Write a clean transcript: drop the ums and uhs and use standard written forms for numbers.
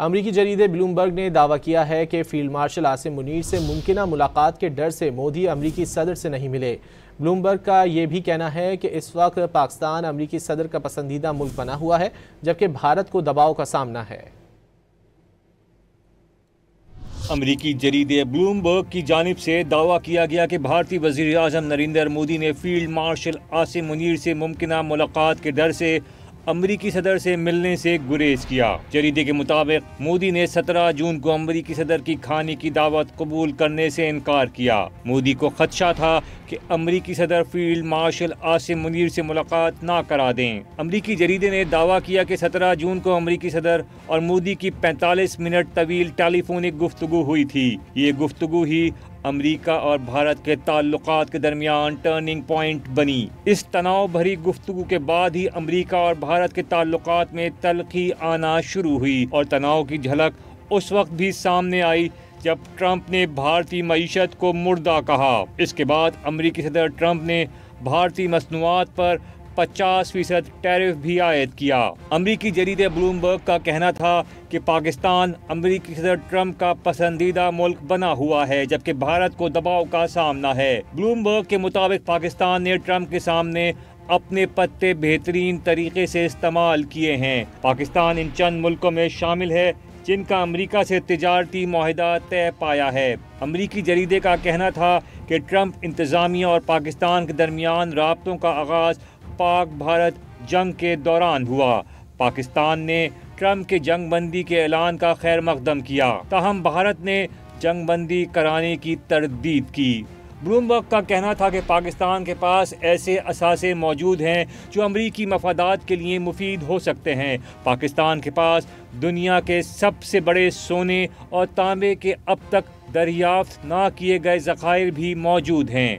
امریکی جریدے بلومبرگ نے دعویٰ کیا ہے کہ فیلڈ مارشل عاصم منیر سے ممکنہ ملاقات کے ڈر سے مودی امریکی صدر سے نہیں ملے۔ بلومبرگ کا یہ بھی کہنا ہے کہ اس وقت پاکستان امریکی صدر کا پسندیدہ ملک بنا ہوا ہے، جبکہ بھارت کو دباؤ کا سامنا ہے۔ امریکی جریدے بلومبرگ کی جانب سے دعویٰ کیا گیا کہ بھارتی وزیر اعظم نریندر مودی نے فیلڈ مارشل عاصم منیر سے ممکنہ ملاقات کے ڈر سے امریکی صدر سے ملنے سے گریز کیا۔ جریدے کے مطابق مودی نے 17 جون کو امریکی صدر کی کھانے کی دعوت قبول کرنے سے انکار کیا۔ مودی کو خدشہ تھا کہ امریکی صدر فیلڈ مارشل عاصم منیر سے ملاقات نہ کرا دیں۔ امریکی جریدے نے دعویٰ کیا کہ 17 جون کو امریکی صدر اور مودی کی 45 منٹ طویل ٹیلی فونک گفتگو ہوئی تھی۔ یہ گفتگو ہی امریکہ اور بھارت کے تعلقات کے درمیان ٹرننگ پوائنٹ بنی۔ اس تناؤ بھری گفتگو کے بعد ہی امریکہ اور بھارت کے تعلقات میں تلخی آنا شروع ہوئی، اور تناؤ کی جھلک اس وقت بھی سامنے آئی جب ٹرمپ نے بھارتی معیشت کو مردہ کہا۔ اس کے بعد امریکی صدر ٹرمپ نے بھارتی مصنوعات پر 50% ٹیرف بھی عائد کیا۔ امریکی جریدے بلومبرگ کا کہنا تھا کہ پاکستان امریکی صدر ٹرمپ کا پسندیدہ ملک بنا ہوا ہے، جبکہ بھارت کو دباؤ کا سامنا ہے۔ بلومبرگ کے مطابق پاکستان نے ٹرمپ کے سامنے اپنے پتے بہترین طریقے سے استعمال کیے ہیں۔ پاکستان ان چند ملکوں میں شامل ہے جن کا امریکہ سے تجارتی معاہدہ طے پایا ہے۔ امریکی جریدے کا کہنا تھا کہ ٹرمپ انتظامیہ اور پاکستان کے درمیان رابطوں کا آغاز پاک بھارت جنگ کے دوران ہوا۔ پاکستان نے ٹرمپ کے جنگ بندی کے اعلان کا خیر مقدم کیا، تاہم بھارت نے جنگ بندی کرانے کی تردید کی۔ بلومبرگ کا کہنا تھا کہ پاکستان کے پاس ایسے اثاثے موجود ہیں جو امریکی مفادات کے لیے مفید ہو سکتے ہیں۔ پاکستان کے پاس دنیا کے سب سے بڑے سونے اور تانبے کے اب تک دریافت نہ کیے گئے ذخائر بھی موجود ہیں۔